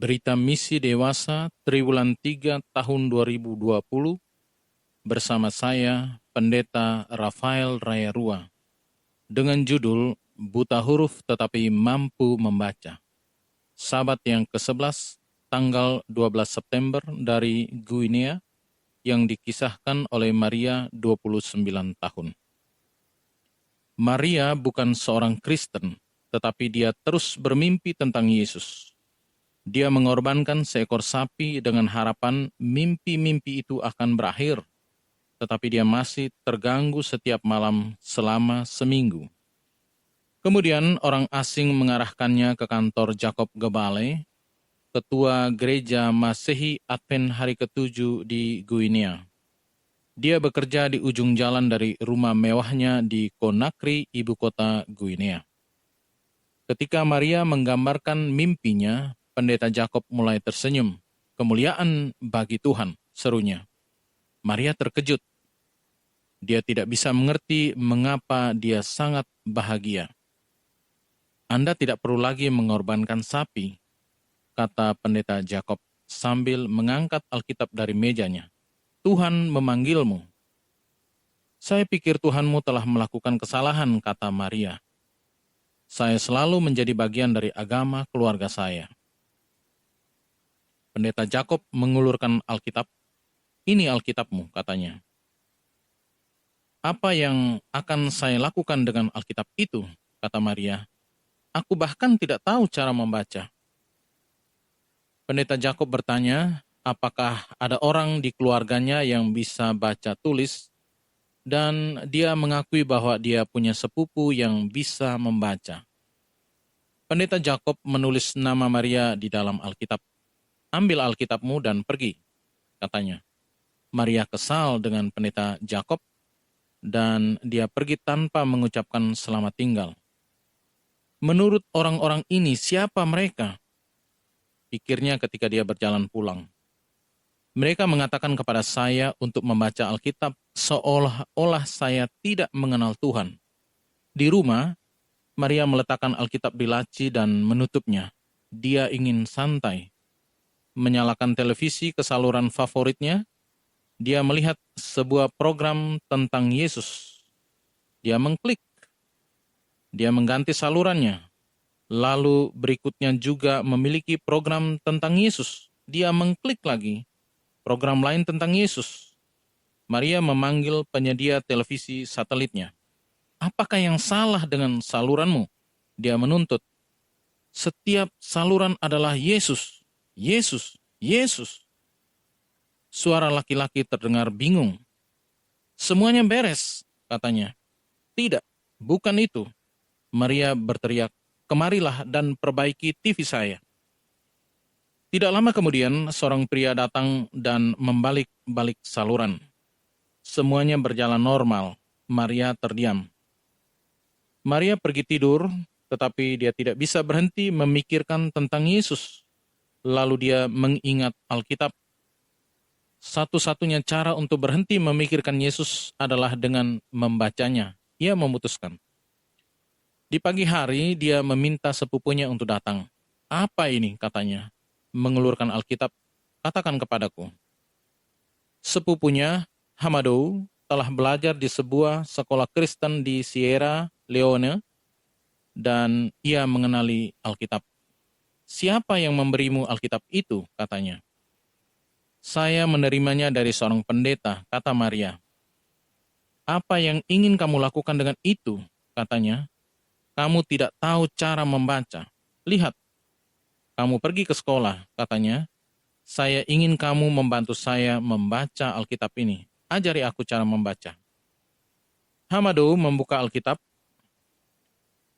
Berita Misi Dewasa Triwulan 3 tahun 2020 bersama saya, Pendeta Rafael Rayarua, dengan judul Buta Huruf Tetapi Mampu Membaca. Sabat yang ke-11, tanggal 12 September dari Guinea, yang dikisahkan oleh Maria 29 tahun. Maria bukan seorang Kristen, tetapi dia terus bermimpi tentang Yesus. Dia mengorbankan seekor sapi dengan harapan mimpi-mimpi itu akan berakhir, tetapi dia masih terganggu setiap malam selama seminggu. Kemudian orang asing mengarahkannya ke kantor Jacob Gebale, ketua gereja Masehi Advent hari ke-7 di Guinea. Dia bekerja di ujung jalan dari rumah mewahnya di Conakry, ibu kota Guinea. Ketika Maria menggambarkan mimpinya, Pendeta Jacob mulai tersenyum. "Kemuliaan bagi Tuhan," serunya. Maria terkejut. Dia tidak bisa mengerti mengapa dia sangat bahagia. "Anda tidak perlu lagi mengorbankan sapi," kata Pendeta Jacob sambil mengangkat Alkitab dari mejanya. "Tuhan memanggilmu." "Saya pikir Tuhanmu telah melakukan kesalahan," kata Maria. "Saya selalu menjadi bagian dari agama keluarga saya." Pendeta Jacob mengulurkan Alkitab. "Ini Alkitabmu," katanya. "Apa yang akan saya lakukan dengan Alkitab itu?" kata Maria. "Aku bahkan tidak tahu cara membaca." Pendeta Jacob bertanya, apakah ada orang di keluarganya yang bisa baca tulis, dan dia mengakui bahwa dia punya sepupu yang bisa membaca. Pendeta Jacob menulis nama Maria di dalam Alkitab. "Ambil Alkitabmu dan pergi," katanya. Maria kesal dengan Pendeta Jacob, dan dia pergi tanpa mengucapkan selamat tinggal. Menurut orang-orang ini, siapa mereka? Pikirnya ketika dia berjalan pulang. Mereka mengatakan kepada saya untuk membaca Alkitab seolah-olah saya tidak mengenal Tuhan. Di rumah, Maria meletakkan Alkitab di laci dan menutupnya. Dia ingin santai. Menyalakan televisi ke saluran favoritnya, dia melihat sebuah program tentang Yesus. Dia mengklik. Dia mengganti salurannya. Lalu berikutnya juga memiliki program tentang Yesus. Dia mengklik lagi. Program lain tentang Yesus. Maria memanggil penyedia televisi satelitnya. "Apakah yang salah dengan saluranmu?" Dia menuntut. "Setiap saluran adalah Yesus, Yesus, Yesus." Suara laki-laki terdengar bingung. "Semuanya beres," katanya. "Tidak, bukan itu." Maria berteriak, "Kemarilah dan perbaiki TV saya." Tidak lama kemudian, seorang pria datang dan membalik-balik saluran. Semuanya berjalan normal. Maria terdiam. Maria pergi tidur, tetapi dia tidak bisa berhenti memikirkan tentang Yesus. Lalu dia mengingat Alkitab. Satu-satunya cara untuk berhenti memikirkan Yesus adalah dengan membacanya. Ia memutuskan. Di pagi hari, dia meminta sepupunya untuk datang. "Apa ini?" katanya. Mengelurkan Alkitab. "Katakan kepadaku." Sepupunya, Hamado, telah belajar di sebuah sekolah Kristen di Sierra Leone, dan ia mengenali Alkitab. "Siapa yang memberimu Alkitab itu?" katanya. "Saya menerimanya dari seorang pendeta," kata Maria. "Apa yang ingin kamu lakukan dengan itu?" katanya. "Kamu tidak tahu cara membaca. Lihat, kamu pergi ke sekolah," katanya. "Saya ingin kamu membantu saya membaca Alkitab ini. Ajari aku cara membaca." Hamado membuka Alkitab.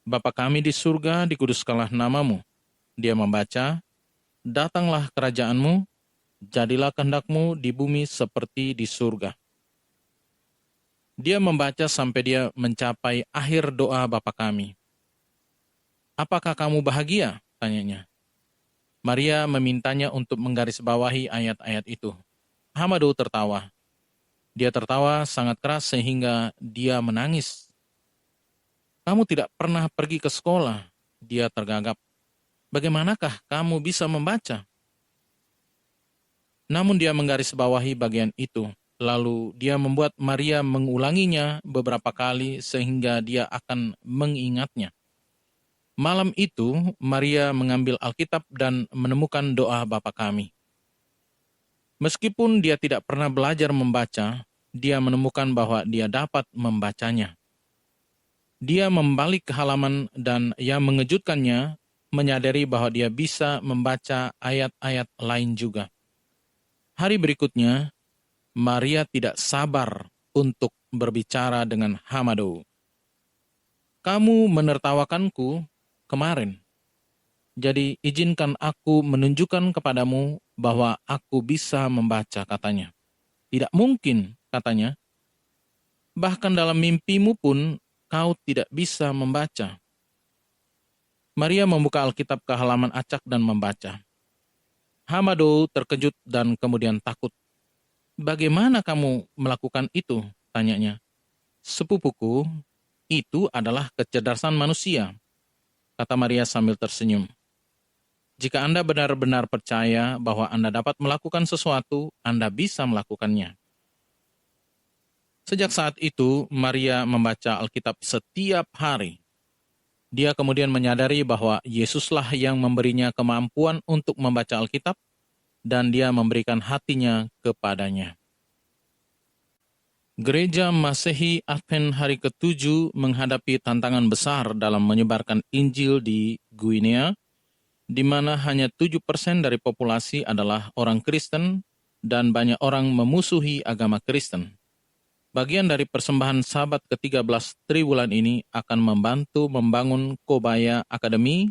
"Bapa kami di surga, dikuduskanlah namamu." Dia membaca, "Datanglah kerajaanmu, jadilah kehendakmu di bumi seperti di surga." Dia membaca sampai dia mencapai akhir doa Bapa kami. "Apakah kamu bahagia?" tanyanya. Maria memintanya untuk menggarisbawahi ayat-ayat itu. Hamado tertawa. Dia tertawa sangat keras sehingga dia menangis. "Kamu tidak pernah pergi ke sekolah," dia tergagap. "Bagaimanakah kamu bisa membaca?" Namun dia menggarisbawahi bagian itu. Lalu dia membuat Maria mengulanginya beberapa kali sehingga dia akan mengingatnya. Malam itu, Maria mengambil Alkitab dan menemukan doa Bapa Kami. Meskipun dia tidak pernah belajar membaca, dia menemukan bahwa dia dapat membacanya. Dia membalik ke halaman dan yang mengejutkannya, menyadari bahwa dia bisa membaca ayat-ayat lain juga. Hari berikutnya, Maria tidak sabar untuk berbicara dengan Hamado. Kamu menertawakanku kemarin, jadi izinkan aku menunjukkan kepadamu bahwa aku bisa membaca, katanya. Tidak mungkin, katanya. Bahkan dalam mimpimu pun kau tidak bisa membaca. Maria membuka Alkitab ke halaman acak dan membaca. Hamado terkejut dan kemudian takut. Bagaimana kamu melakukan itu? Tanyanya. Sepupuku, itu adalah kecerdasan manusia, kata Maria sambil tersenyum. Jika Anda benar-benar percaya bahwa Anda dapat melakukan sesuatu, Anda bisa melakukannya. Sejak saat itu, Maria membaca Alkitab setiap hari. Dia kemudian menyadari bahwa Yesuslah yang memberinya kemampuan untuk membaca Alkitab, dan dia memberikan hatinya kepadanya. Gereja Masehi Advent hari ke-7 menghadapi tantangan besar dalam menyebarkan Injil di Guinea, di mana hanya 7% dari populasi adalah orang Kristen dan banyak orang memusuhi agama Kristen. Bagian dari persembahan Sabat ke-13 Triwulan ini akan membantu membangun Kobaya Academy,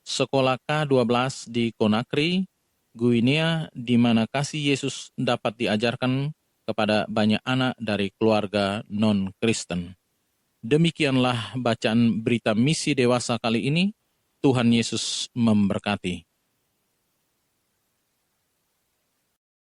sekolah K-12 di Conakry, Guinea, di mana kasih Yesus dapat diajarkan kepada banyak anak dari keluarga non-Kristen. Demikianlah bacaan berita misi dewasa kali ini. Tuhan Yesus memberkati.